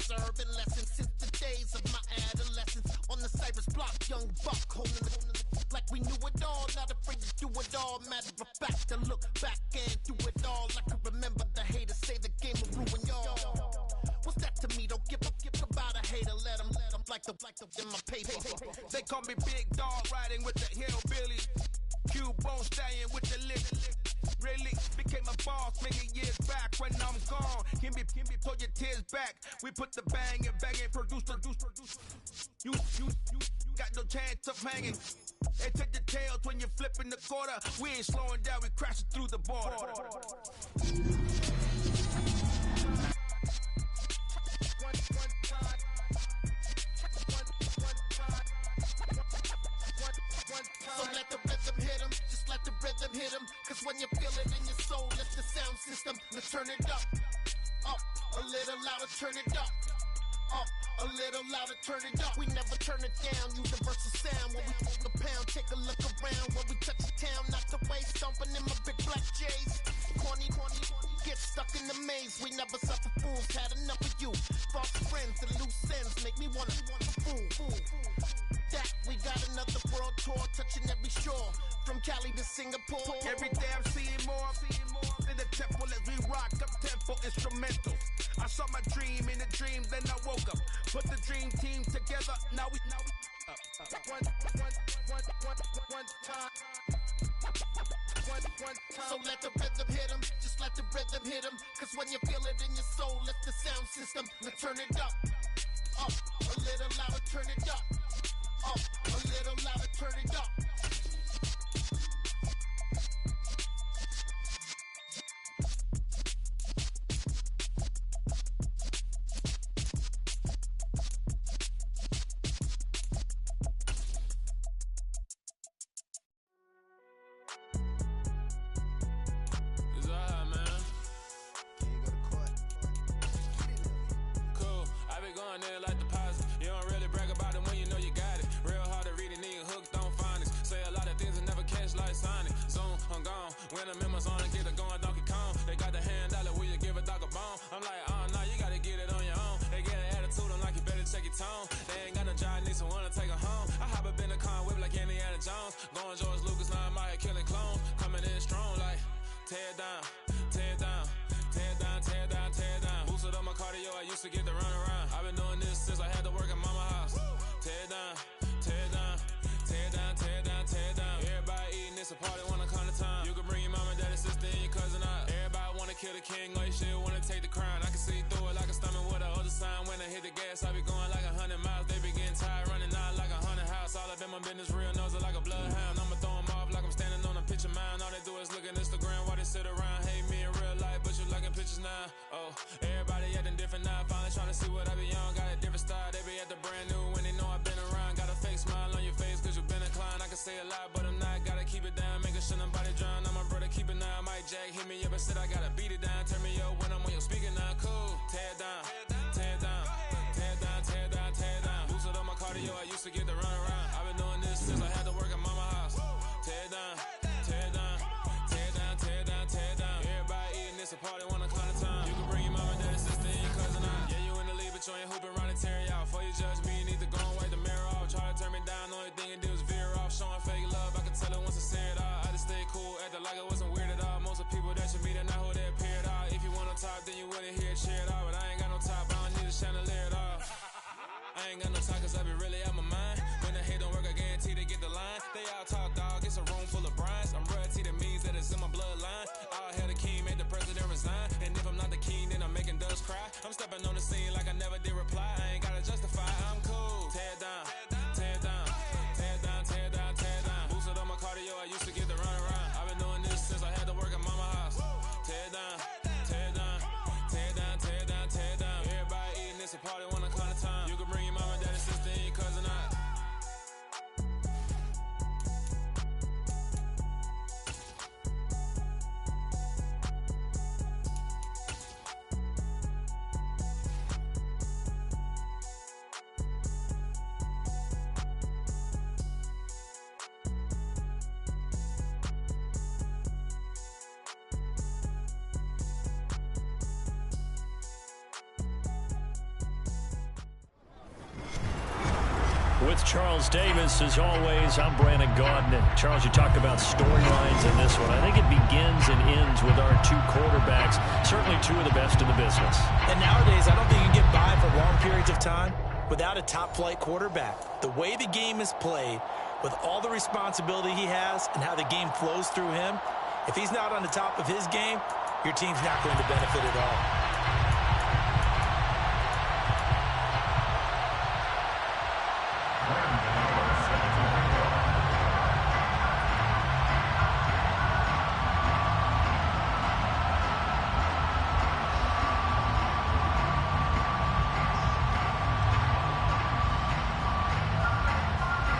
Serving lessons since the days of my adolescence. On the Cypress block, young buck holding it like we knew it all. Not afraid to do it all. Matter of fact, to look back and do it all. I can remember the haters say the game will ruin y'all. What's that to me? Don't give about a hater. Let them like the in my paper. They call me Big Dog, riding with the hillbillies. Q-Bone stallion with the lick. Really became a boss many years back. When I'm gone, can be throw your tears back. We put the bang and produce. You got no chance of hanging. They take the tails when you're flipping the quarter. We ain't slowing down, we crashing through the border. So let the rhythm hit him, just let the rhythm hit him. Cause when you feel it in your soul, lift the sound system. Now turn it up, a little louder, turn it up, a little louder, turn it up. We never turn it down, universal sound. When we hold the pound, take a look around. When we touch the town, not the way, stomping in my big black J's. Corny, get stuck in the maze. We never suffer fools, had enough of you. False friends and loose ends make me wanna fool. That we got another world tour, touching every shore, from Cali to Singapore. Every day I'm seeing more in the temple as we rock up tempo instrumentals. I saw my dream in a dream, then I woke up. Put the dream team together, now we one time. So let the rhythm hit him, just let the rhythm hit him. Cause when you feel it in your soul, lift the sound system. Now turn it up, a little louder, turn it up, a little louder, turn it up. When I'm in my zone and get it going Donkey Kong. They got the hand dollar, will you give a dog a bone? I'm like, oh no, you gotta get it on your own. They get an attitude, I'm like, you better on George Lucas, now I'm out here killing clones. Coming in strong like, tear down, tear down, tear down, tear down, tear down. Boosted up my cardio, I used to get to run around. I've been doing this since I had to work at mama house. Tear down, tear down, tear down, tear down, tear down. Everybody eating, it's a party, wanna come to time. You can bring your mama, daddy, sister, and your cousin out. Everybody wanna kill the king, or you shit wanna take the crown. I can see through it like a stomach with a other sign. When I hit the gas, I be going like 100 miles. They be getting tired, running out like 100 house. All up in my business, real nose like a bloodhound. I'ma throw them off like I'm standing on a picture mound. All they do is look at Instagram while they sit around. Hate me in real life, but you liking pictures now. Oh, everybody acting different now. Finally trying to see what I be on. Got a different style, they be at the brand new when they know I've been around. Got a fake smile on your face cause you been inclined. I can say a lot, but I'm not. Gotta keep it down, making sure nobody drown. I'm my brother, keep it now. Mike Jack hit me up and said I gotta beat it down. Turn me up when I'm on your speaker now. Cool, tear down, tear down, tear down, tear down, tear down. Boosted up my cardio, I used to get to run around. I've been doing this since I had to work at mama house. Tear down, tear down, tear down, tear down, tear down. Everybody eating, it's a party, wanna climb the time. You can bring your mama, daddy, sister, and your cousin out. Yeah, you in the lead, but you ain't hooping around and tearing out. Before you judge me, you need to go and wipe the mirror off. Try to turn me down, only thing you do is veer off. Showing fake love, I can tell it once I say it all. I just stay cool, acting like I wasn't weird at all. Most of the people that you meet are not who they appear at all. If you want on top, then you wouldn't hear it cheer at all. But I ain't got no top, I don't need a chandelier at all. I ain't got no talk cause I be really out my mind. When the hate don't work, I guarantee they get the line. They all talk dog, it's a room full of brinds. I'm royalty, that means that it's in my bloodline. All hail the king, made the president resign. And if I'm not the king, then I'm making doves cry. I'm stepping on the scene like I never did reply. I ain't gotta justify, I'm cool. Tear down, tear down, tear down, tear down, tear down. Boosted up my cardio, I used to get to run around. I've been doing this since I had to work at mama house. Tear down, tear down, tear down, tear down, tear down. Everybody eating, it's a party, wanna climb the time. You can bring your mama, daddy, sister, and your cousin out. With Charles Davis, as always, I'm Brandon Gaudin. Charles, you talked about storylines in this one. I think it begins and ends with our two quarterbacks, certainly two of the best in the business. And nowadays, I don't think you can get by for long periods of time without a top-flight quarterback. The way the game is played, with all the responsibility he has and how the game flows through him, if he's not on the top of his game, your team's not going to benefit at all.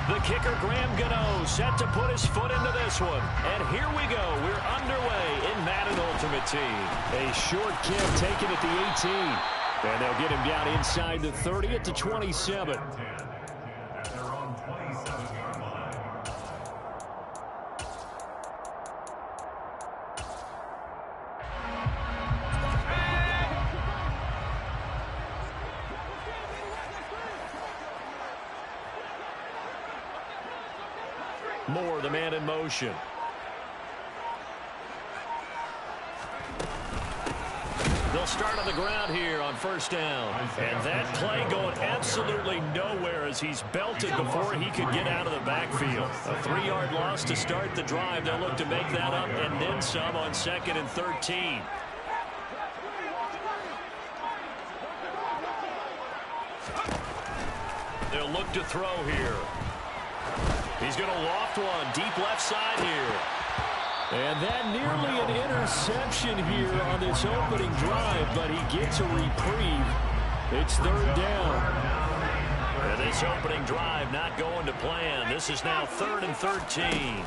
The kicker, Graham Gano, set to put his foot into this one. And here we go. We're underway in Madden Ultimate Team. A short kick taken at the 18. And they'll get him down inside the 30 at the 27. At their own 27-yard line. Moore, the man in motion. They'll start on the ground here on first down. And that play going absolutely nowhere as he's belted before he could get out of the backfield. A 3-yard loss to start the drive. They'll look to make that up and then some on 2nd and 13. They'll look to throw here. He's going to loft one deep left side here. And that nearly an interception here on this opening drive, but he gets a reprieve. It's 3rd down. And this opening drive not going to plan. This is now 3rd and 13.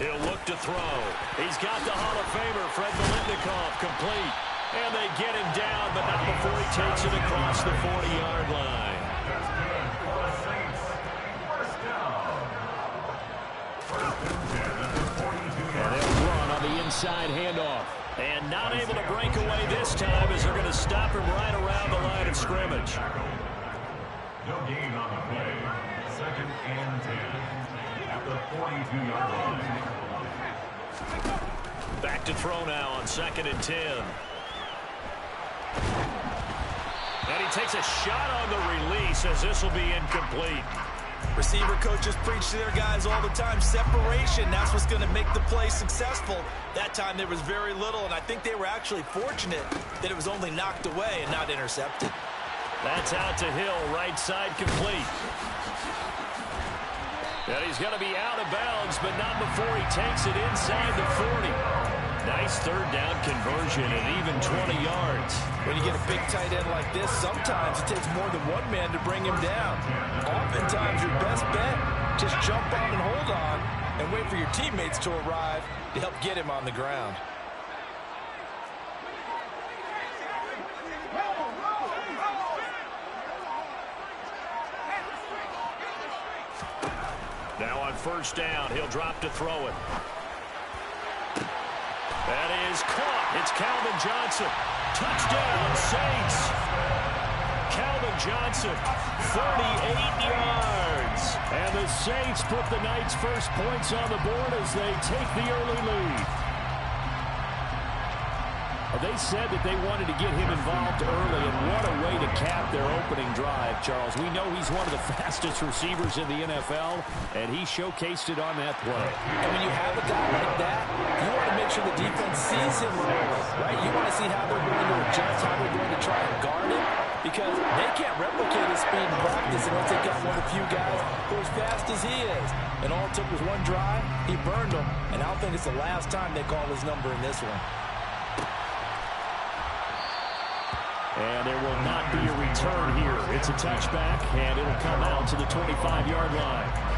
He'll look to throw. He's got the Hall of Famer, Fred Biletnikoff, complete. And they get him down, but not before he takes it across the 40-yard line. And they'll run on the inside handoff. And not able to break away this time as they're going to stop him right around the line of scrimmage. No gain on the play. 2nd and 10. at the 42-yard line. Back to throw now on 2nd and 10. And he takes a shot on the release as this will be incomplete. Receiver coaches preach to their guys all the time. Separation, that's what's going to make the play successful. That time there was very little, and I think they were actually fortunate that it was only knocked away and not intercepted. That's out to Hill, right side complete. And he's going to be out of bounds, but not before he takes it inside the 40. Nice third down conversion and even 20 yards. When you get a big tight end like this, sometimes it takes more than one man to bring him down. Oftentimes your best bet, just jump on and hold on and wait for your teammates to arrive to help get him on the ground. Now on 1st down, he'll drop to throw it. That is caught. It's Calvin Johnson. Touchdown, Saints. Calvin Johnson, 38 yards. And the Saints put the Knights' first points on the board as they take the early lead. They said that they wanted to get him involved early, and what a way to cap their opening drive, Charles. We know he's one of the fastest receivers in the NFL, and he showcased it on that play. And when you have a guy like that, you want to make sure the defense sees him early, right? You want to see how they're going to adjust, how they're going to try and guard him, because they can't replicate his speed in practice unless they've got one of the few guys who are as fast as he is. And all it took was one drive. He burned them, and I don't think it's the last time they call his number in this one. And there will not be a return here. It's a touchback, and it'll come out to the 25-yard line.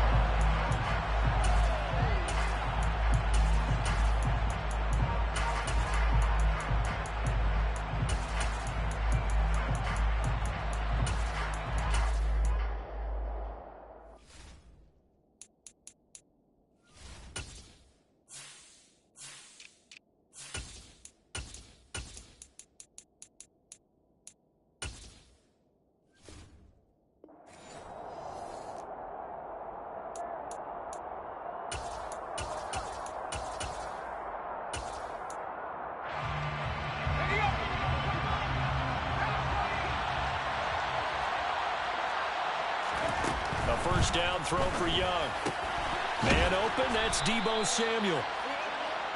A first down throw for Young. Man open, that's Deebo Samuel.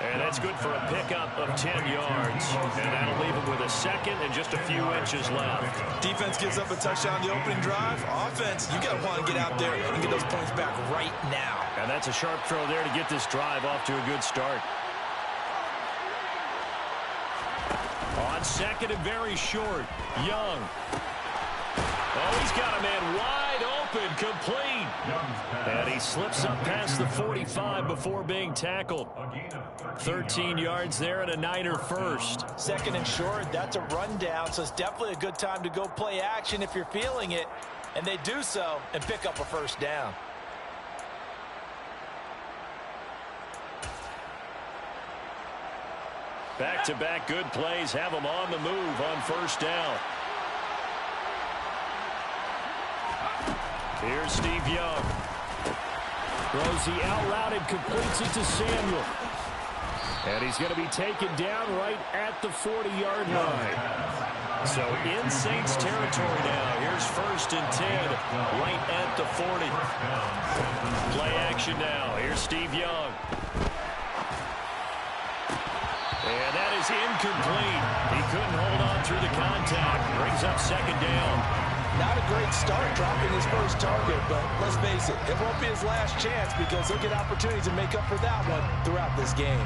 And that's good for a pickup of 10 yards. And that'll leave him with a second and just a few inches left. Defense gives up a touchdown on the opening drive. Offense, you got to want to get out there and get those points back right now. And that's a sharp throw there to get this drive off to a good start. On 2nd and very short, Young. Oh, he's got a man wide open, complete. And he slips up past the 45 before being tackled. 13 yards there and a Niner first. 2nd and short, that's a rundown, so it's definitely a good time to go play action if you're feeling it. And they do so and pick up a first down. Back-to-back good plays have them on the move on first down. Here's Steve Young. Throws the out route and completes it to Samuel. And he's going to be taken down right at the 40-yard line. So in Saints territory now. Here's 1st and 10 right at the 40. Play action now. Here's Steve Young. And that is incomplete. He couldn't hold on through the contact. Brings up 2nd down. Not a great start dropping his first target, but let's face it, it won't be his last chance because he'll get opportunities to make up for that one throughout this game.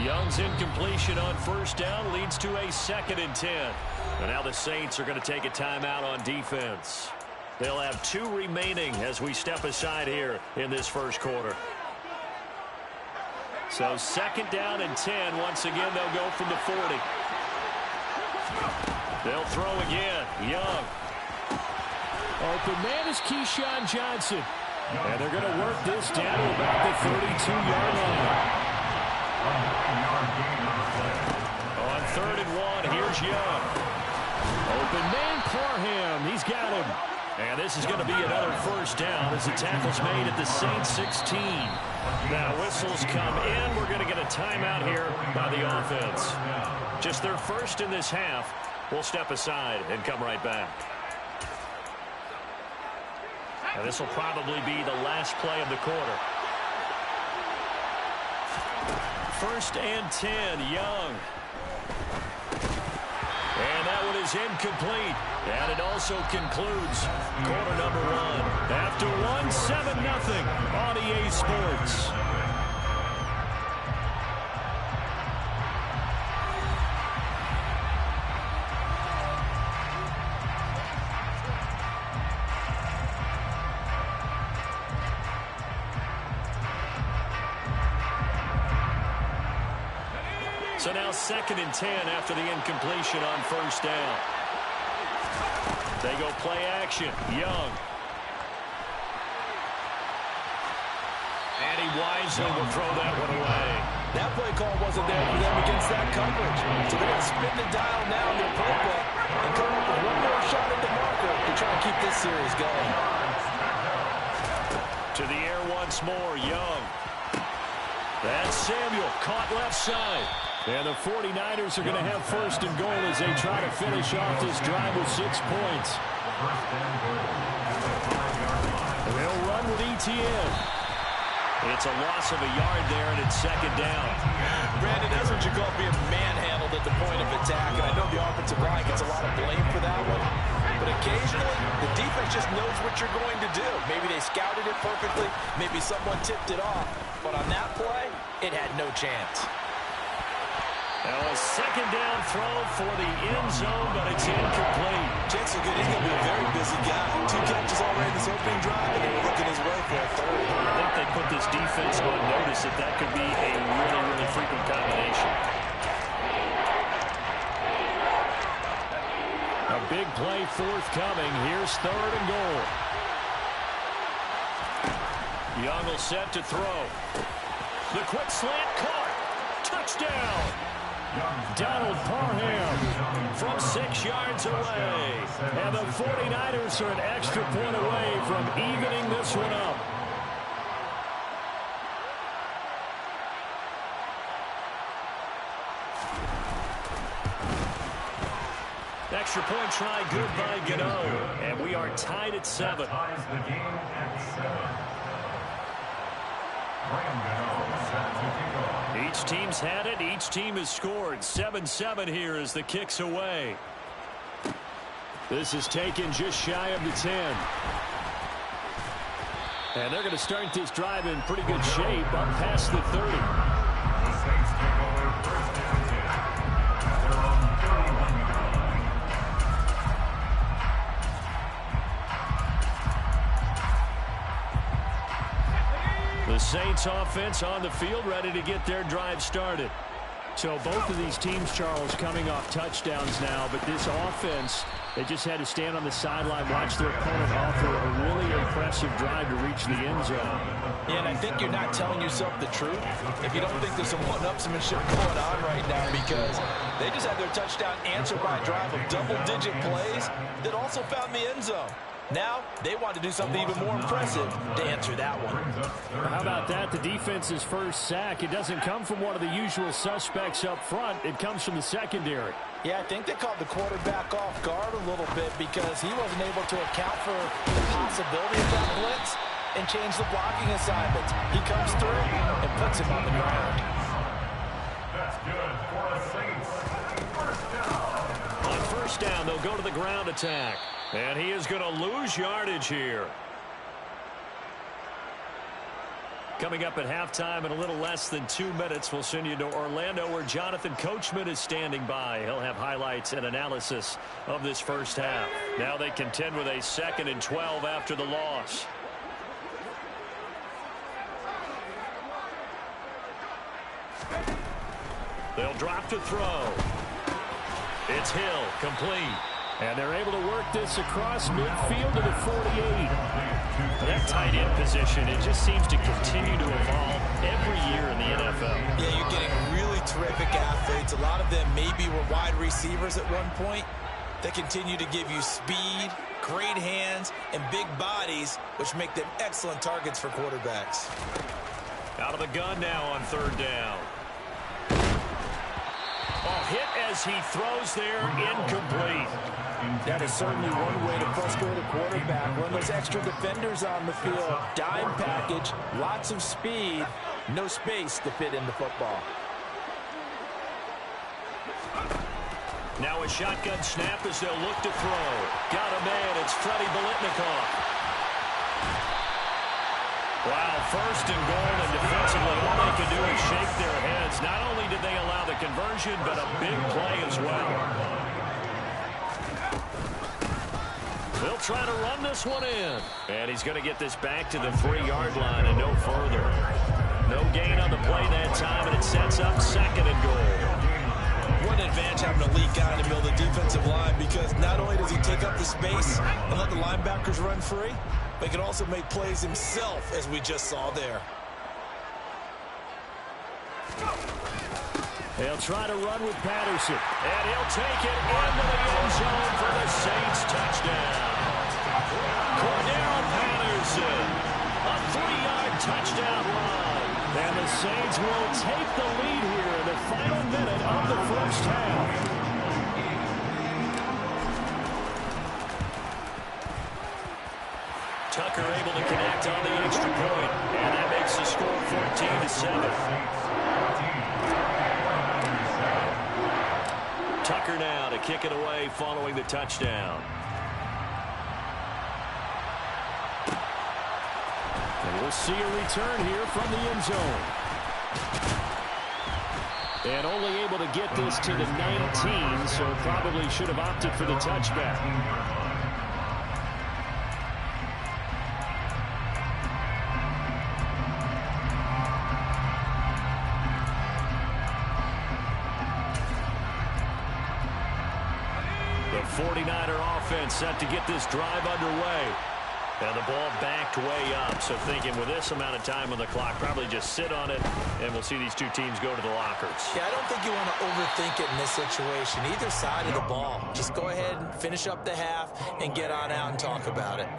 Young's incompletion on first down leads to a 2nd and 10. And now the Saints are going to take a timeout on defense. They'll have 2 remaining as we step aside here in this first quarter. So 2nd down and 10. Once again, they'll go from the 40. They'll throw again. Young. Open man is Keyshawn Johnson. And they're going to work this down to about the 32-yard line. On 3rd and 1. Here's Young. Open man, Parham. He's got him. And this is going to be another first down as the tackle's made at the Saints 16. Now whistles come in. We're going to get a timeout here by the offense. Just their first in this half. We'll step aside and come right back. And this will probably be the last play of the quarter. 1st and 10, Young. And that one is incomplete. And it also concludes quarter number 1. After 1, 7-0 on EA Sports. So now 2nd and 10 after the incompletion on 1st down. They go play action. Young. And he wisely will throw that one away. That play call wasn't there for them against that coverage. So they're going to spin the dial now in their playbook and come up with one more shot at the marker to try to keep this series going. To the air once more. Young. That's Samuel. Caught left side. And the 49ers are going to have 1st and goal as they try to finish off this drive with 6 points. And they'll run with ETN. It's a loss of a yard there, and it's 2nd down. Brandon, that's what you call being manhandled at the point of attack. And I know the offensive line gets a lot of blame for that one. But occasionally, the defense just knows what you're going to do. Maybe they scouted it perfectly. Maybe someone tipped it off. But on that play, it had no chance. Now a 2nd down throw for the end zone, but it's incomplete. Chance is good. He's going to be a very busy guy. 2 catches already this opening drive, and they're looking his way for a 3rd. I think they put this defense on notice that could be a really, really frequent combination. A big play forthcoming. Here's 3rd and goal. Young will set to throw. The quick slant caught. Touchdown. Donald Parham from 6 yards away. And the 49ers are an extra point away from evening this one up. Extra point try good by Gano. And we are tied at 7. Ties the game at 7. Each team's had it. Each team has scored. 7-7 here as the kick's away. This is taken just shy of the 10. And they're going to start this drive in pretty good shape up past the 30. The Saints take over 1st and 10. They're on 31 yard line. The Saints offense on the field ready to get their drive started. So both of these teams, Charles, coming off touchdowns now, but this offense, they just had to stand on the sideline, watch their opponent offer a really impressive drive to reach the end zone. Yeah, and I think you're not telling yourself the truth if you don't think there's some one-upsmanship going on right now, because they just had their touchdown answered by a drive of double-digit plays that also found the end zone. Now, they want to do something even more impressive to answer that one. How about that? The defense's first sack. It doesn't come from one of the usual suspects up front. It comes from the secondary. Yeah, I think they caught the quarterback off guard a little bit because he wasn't able to account for the possibility of that blitz and change the blocking assignments. He comes through and puts him on the ground. That's good for the Saints. 1st down. On 1st down, they'll go to the ground attack. And he is going to lose yardage here. Coming up at halftime in a little less than 2 minutes, we'll send you to Orlando where Jonathan Coachman is standing by. He'll have highlights and analysis of this first half. Now they contend with a 2nd and 12 after the loss. They'll drop to throw. It's Hill, complete. And they're able to work this across midfield to the 48. That tight end position, it just seems to continue to evolve every year in the NFL. Yeah, you're getting really terrific athletes athletes. A lot of them maybe were wide receivers at one point. They continue to give you speed, great hands, and big bodies, which make them excellent targets for quarterbacks. Out of the gun now on third down. Hit as he throws there, incomplete. That is certainly one way to frustrate a quarterback. Run those extra defenders on the field. Dime package, lots of speed, no space to fit in the football. Now a shotgun snap as they'll look to throw. Got a man, it's Freddie Biletnikoff. Wow, first and goal, and defensively all they can do is shake their heads. Not only did they allow the conversion, but a big play as well. They'll try to run this one in. And he's going to get this back to the 3-yard line and no further. No gain on the play that time, and it sets up second and goal. What an advantage having an elite guy in the middle of the defensive line, because not only does he take up the space and let the linebackers run free, but he can also make plays himself, as we just saw there. They'll try to run with Patterson, and he'll take it into the end zone for the Saints touchdown. Cordell Patterson, a 3-yard touchdown run. And the Saints will take the lead here in the final minute of the first half. Tucker able to connect on the extra point, and that makes the score 14-7. Tucker now to kick it away following the touchdown. And we'll see a return here from the end zone. And only able to get this to the 19, so probably should have opted for the touchback. The 49er offense set to get this drive underway. And the ball backed way up, so thinking with this amount of time on the clock, probably just sit on it, and we'll see these two teams go to the lockers. Yeah, I don't think you want to overthink it in this situation, either side of the ball. Just go ahead and finish up the half and get on out and talk about it.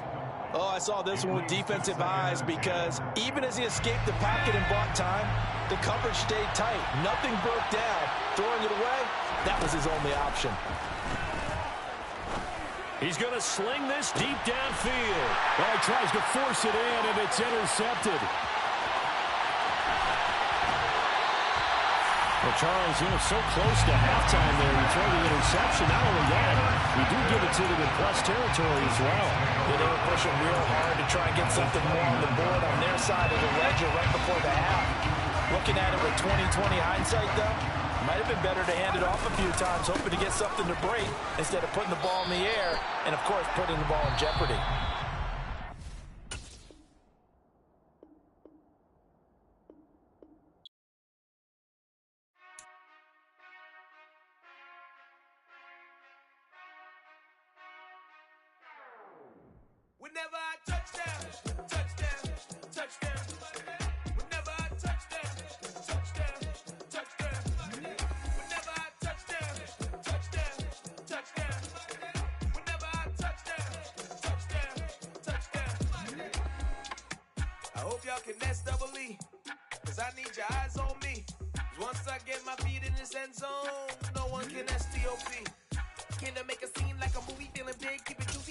Oh, I saw this one with defensive eyes, because even as he escaped the pocket and bought time, the coverage stayed tight. Nothing broke down. Throwing it away, that was his only option. He's going to sling this deep downfield. Well, he tries to force it in, and it's intercepted. Well, Charles, so close to halftime there. You throw the interception. Not only that, we do give it to them in plus territory as well. Yeah, they were pushing real hard to try and get something more on the board on their side of the ledger right before the half. Looking at it with 20/20 hindsight, though, might have been better to hand it off a few times, hoping to get something to break instead of putting the ball in the air and, of course, putting the ball in jeopardy. Whenever I touchdown, touchdown, touchdown. Whenever I touchdown, touchdown, touchdown. Whenever I touchdown, touchdown, touchdown. Whenever I touchdown, touchdown, touchdown. I hope y'all can nest double E, cause I need your eyes on me. Once I get my feet in this end zone, no one can STOP. Can I make a scene like a movie, feeling big, keep it juicy?